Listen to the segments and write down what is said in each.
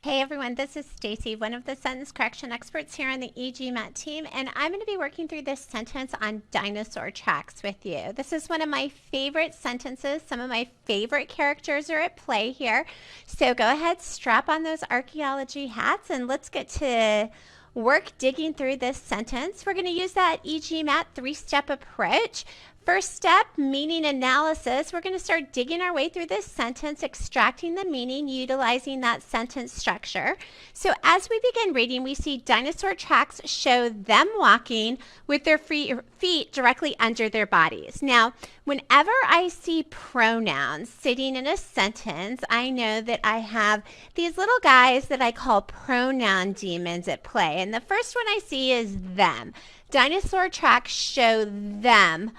Hey everyone, this is Stacey, one of the sentence correction experts here on the e-GMAT team, and I'm going to be working through this sentence on dinosaur tracks with you. This is one of my favorite sentences. Some of my favorite characters are at play here. So go ahead, strap on those archaeology hats, and let's get to work digging through this sentence. We're going to use that e-GMAT three-step approach. First step, meaning analysis. We're going to start digging our way through this sentence, extracting the meaning, utilizing that sentence structure. So as we begin reading, we see dinosaur tracks show them walking with their feet directly under their bodies. Now, whenever I see pronouns sitting in a sentence, I know that I have these little guys that I call pronoun demons at play. And the first one I see is them. Dinosaur tracks show them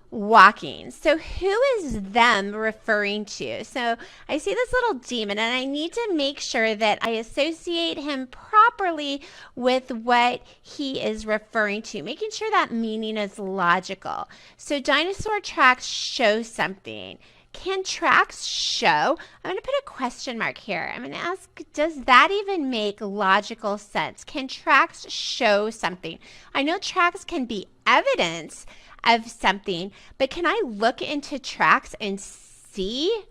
walking. So who is them referring to? So I see this little demon and I need to make sure that I associate him properly with what he is referring to, making sure that meaning is logical. So dinosaur tracks show something. Can tracks show? I'm going to put a question mark here. I'm going to ask, does that even make logical sense? Can tracks show something? I know tracks can be evidence of something, but can I look into tracks and see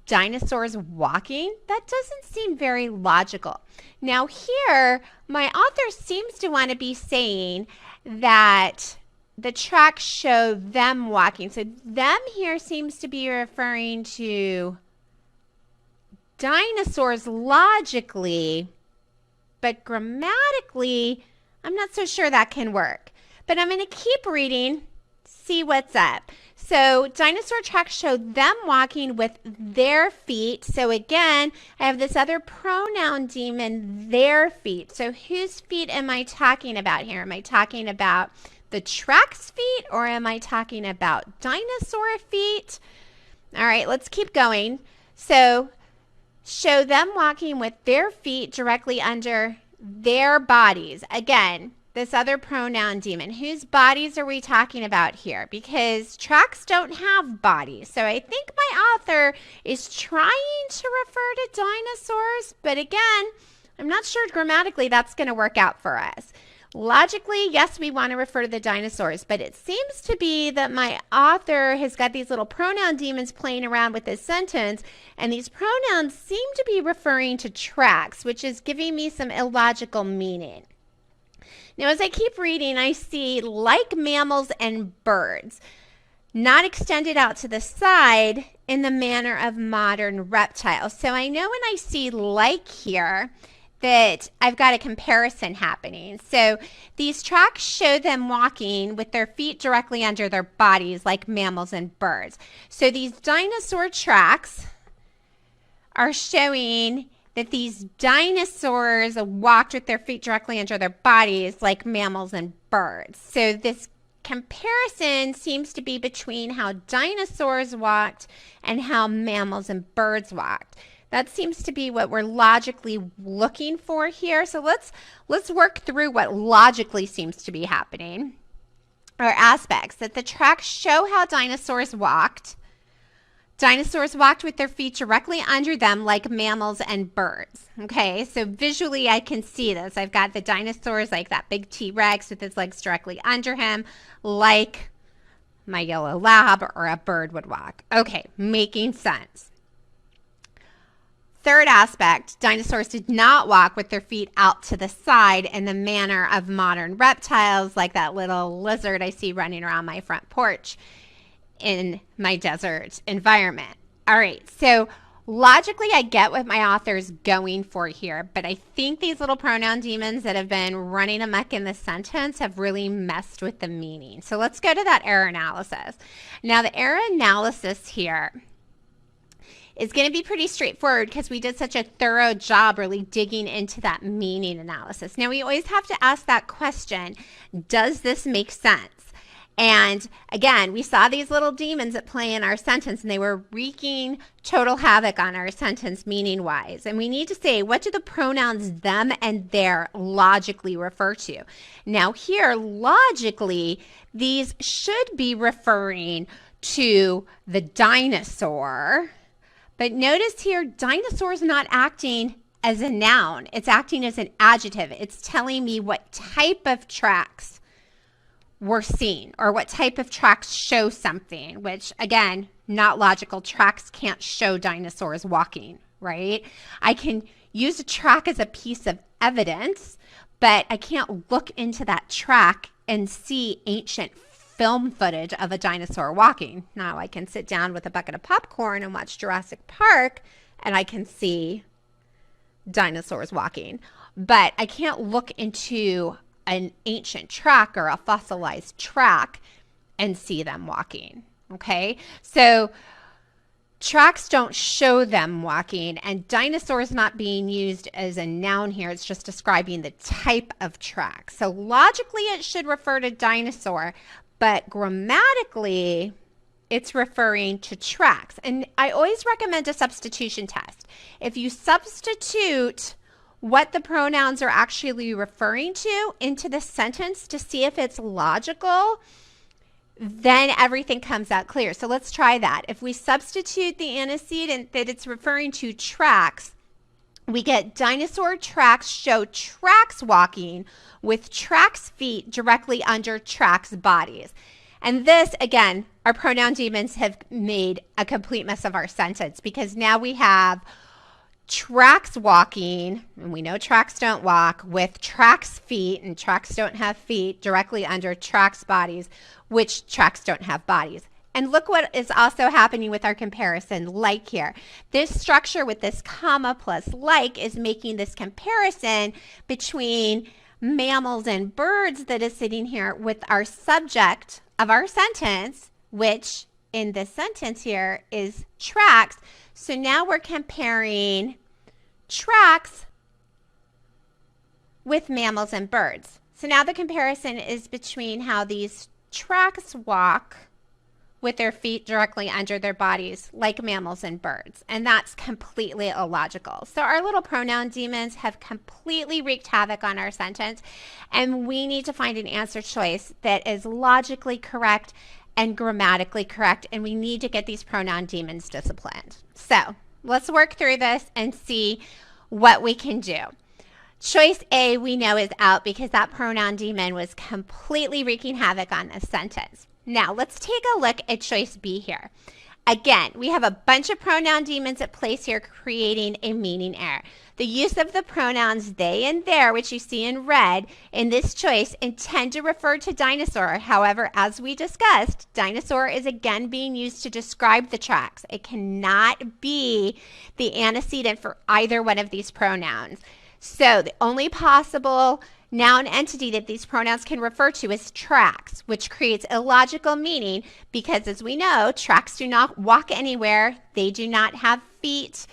dinosaurs walking? That doesn't seem very logical. Now here, my author seems to want to be saying that the tracks show them walking. So them here seems to be referring to dinosaurs logically, but grammatically, I'm not so sure that can work. But I'm going to keep reading, see what's up. So dinosaur tracks show them walking with their feet. So again, I have this other pronoun demon, their feet. So whose feet am I talking about here? Am I talking about the tracks feet or am I talking about dinosaur feet? All right, let's keep going. So show them walking with their feet directly under their bodies. Again, this other pronoun demon. Whose bodies are we talking about here? Because tracks don't have bodies. So I think my author is trying to refer to dinosaurs, but again, I'm not sure grammatically that's going to work out for us. Logically, yes, we want to refer to the dinosaurs, but it seems to be that my author has got these little pronoun demons playing around with this sentence, and these pronouns seem to be referring to tracks, which is giving me some illogical meaning. Now, as I keep reading, I see like mammals and birds, not extended out to the side in the manner of modern reptiles. So I know when I see like here that I've got a comparison happening. So these tracks show them walking with their feet directly under their bodies like mammals and birds. So these dinosaur tracks are showing that these dinosaurs walked with their feet directly under their bodies like mammals and birds. So this comparison seems to be between how dinosaurs walked and how mammals and birds walked. That seems to be what we're logically looking for here. So let's work through what logically seems to be happening. Or aspects that the tracks show how dinosaurs walked. Dinosaurs walked with their feet directly under them like mammals and birds. Okay, so visually I can see this. I've got the dinosaurs like that big T-Rex with his legs directly under him like my yellow lab or a bird would walk. Okay, making sense. Third aspect, dinosaurs did not walk with their feet out to the side in the manner of modern reptiles like that little lizard I see running around my front porch in my desert environment. All right, so logically I get what my author's going for here, but I think these little pronoun demons that have been running amok in this sentence have really messed with the meaning. So let's go to that error analysis. Now the error analysis here is going to be pretty straightforward because we did such a thorough job really digging into that meaning analysis. Now we always have to ask that question, does this make sense? And again, we saw these little demons at play in our sentence and they were wreaking total havoc on our sentence meaning wise. And we need to say, what do the pronouns them and their logically refer to? Now here, logically, these should be referring to the dinosaur. But notice here, dinosaur's not acting as a noun. It's acting as an adjective. It's telling me what type of tracks we're seeing or what type of tracks show something, which again, not logical. Tracks can't show dinosaurs walking, right? I can use a track as a piece of evidence, but I can't look into that track and see ancient film footage of a dinosaur walking. Now I can sit down with a bucket of popcorn and watch Jurassic Park and I can see dinosaurs walking, but I can't look into an ancient track or a fossilized track and see them walking. Okay, so tracks don't show them walking, and dinosaurs not being used as a noun here. It's just describing the type of track. So logically it should refer to dinosaur, but grammatically it's referring to tracks. And I always recommend a substitution test. If you substitute what the pronouns are actually referring to into the sentence to see if it's logical, then everything comes out clear. So let's try that. If we substitute the antecedent that it's referring to tracks, we get dinosaur tracks show tracks walking with tracks feet directly under tracks bodies. And this, again, our pronoun demons have made a complete mess of our sentence, because now we have tracks walking, and we know tracks don't walk, with tracks feet, and tracks don't have feet, directly under tracks bodies, which tracks don't have bodies. And look what is also happening with our comparison, like here. This structure with this comma plus like is making this comparison between mammals and birds that is sitting here with our subject of our sentence, which in this sentence here is tracks. So now we're comparing tracks with mammals and birds. So now the comparison is between how these tracks walk with their feet directly under their bodies like mammals and birds. And that's completely illogical. So our little pronoun demons have completely wreaked havoc on our sentence, and we need to find an answer choice that is logically correct and grammatically correct, and we need to get these pronoun demons disciplined. So let's work through this and see what we can do. Choice A we know is out because that pronoun demon was completely wreaking havoc on this sentence. Now let's take a look at choice B here. Again, we have a bunch of pronoun demons at place here, creating a meaning error. The use of the pronouns they and their, which you see in red in this choice, intend to refer to dinosaur. However, as we discussed, dinosaur is again being used to describe the tracks. It cannot be the antecedent for either one of these pronouns. So the only possible noun entity that these pronouns can refer to is tracks, which creates illogical meaning because, as we know, tracks do not walk anywhere. They do not have feet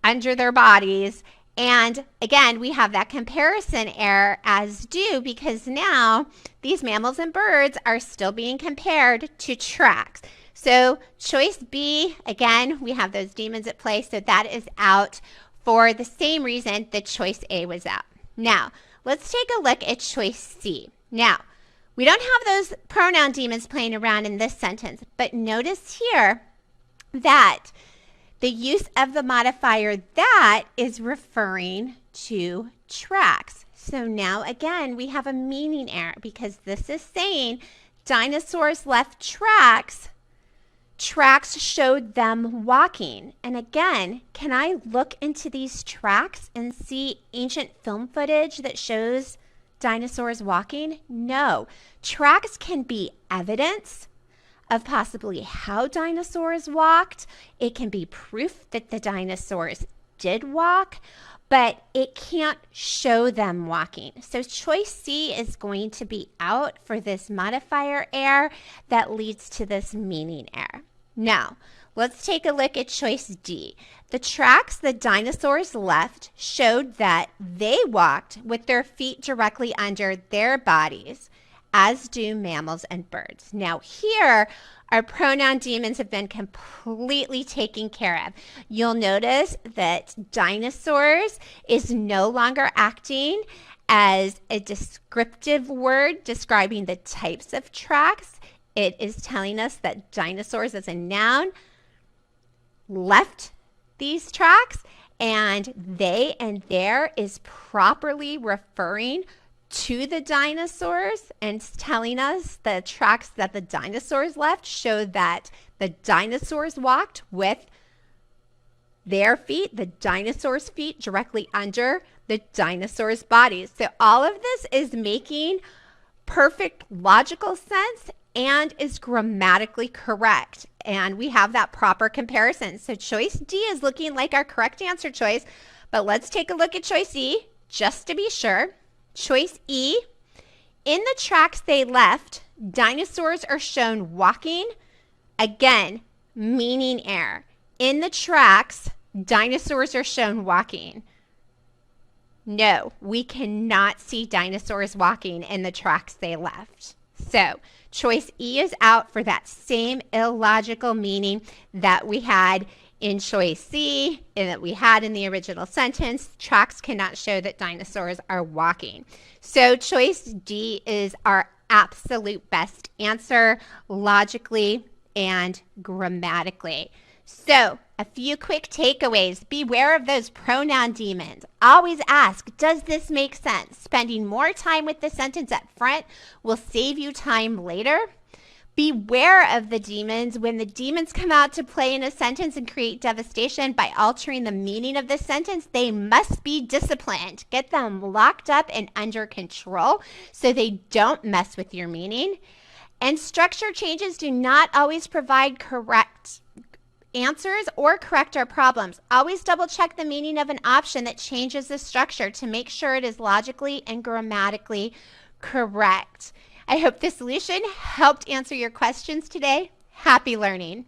under their bodies. And again, we have that comparison error as due because now these mammals and birds are still being compared to tracks. So choice B, again, we have those demons at play, so that is out for the same reason that choice A was out. Now, let's take a look at choice C. Now, we don't have those pronoun demons playing around in this sentence, but notice here that the use of the modifier that is referring to tracks. So now again, we have a meaning error because this is saying dinosaurs left tracks. Tracks showed them walking. And again, can I look into these tracks and see ancient film footage that shows dinosaurs walking? No. Tracks can be evidence of possibly how dinosaurs walked. It can be proof that the dinosaurs did walk, but it can't show them walking. So choice C is going to be out for this modifier error that leads to this meaning error. Now, let's take a look at choice D. The tracks the dinosaurs left showed that they walked with their feet directly under their bodies, as do mammals and birds. Now here, our pronoun demons have been completely taken care of. You'll notice that dinosaurs is no longer acting as a descriptive word describing the types of tracks. It is telling us that dinosaurs as a noun left these tracks, and they and their is properly referring to the dinosaurs and telling us the tracks that the dinosaurs left show that the dinosaurs walked with their feet, the dinosaurs' feet directly under the dinosaurs' bodies. So all of this is making perfect logical sense and is grammatically correct. And we have that proper comparison. So choice D is looking like our correct answer choice, but let's take a look at choice E just to be sure. Choice E, in the tracks they left, dinosaurs are shown walking. Again, meaning error. In the tracks, dinosaurs are shown walking. No, we cannot see dinosaurs walking in the tracks they left. So choice E is out for that same illogical meaning that we had in choice C and that we had in the original sentence. Tracks cannot show that dinosaurs are walking. So choice D is our absolute best answer logically and grammatically. So a few quick takeaways. Beware of those pronoun demons. Always ask, does this make sense? Spending more time with the sentence up front will save you time later. Beware of the demons. When the demons come out to play in a sentence and create devastation by altering the meaning of the sentence, they must be disciplined. Get them locked up and under control so they don't mess with your meaning. And structure changes do not always provide correct answers or correct our problems. Always double check the meaning of an option that changes the structure to make sure it is logically and grammatically correct. I hope this solution helped answer your questions today. Happy learning.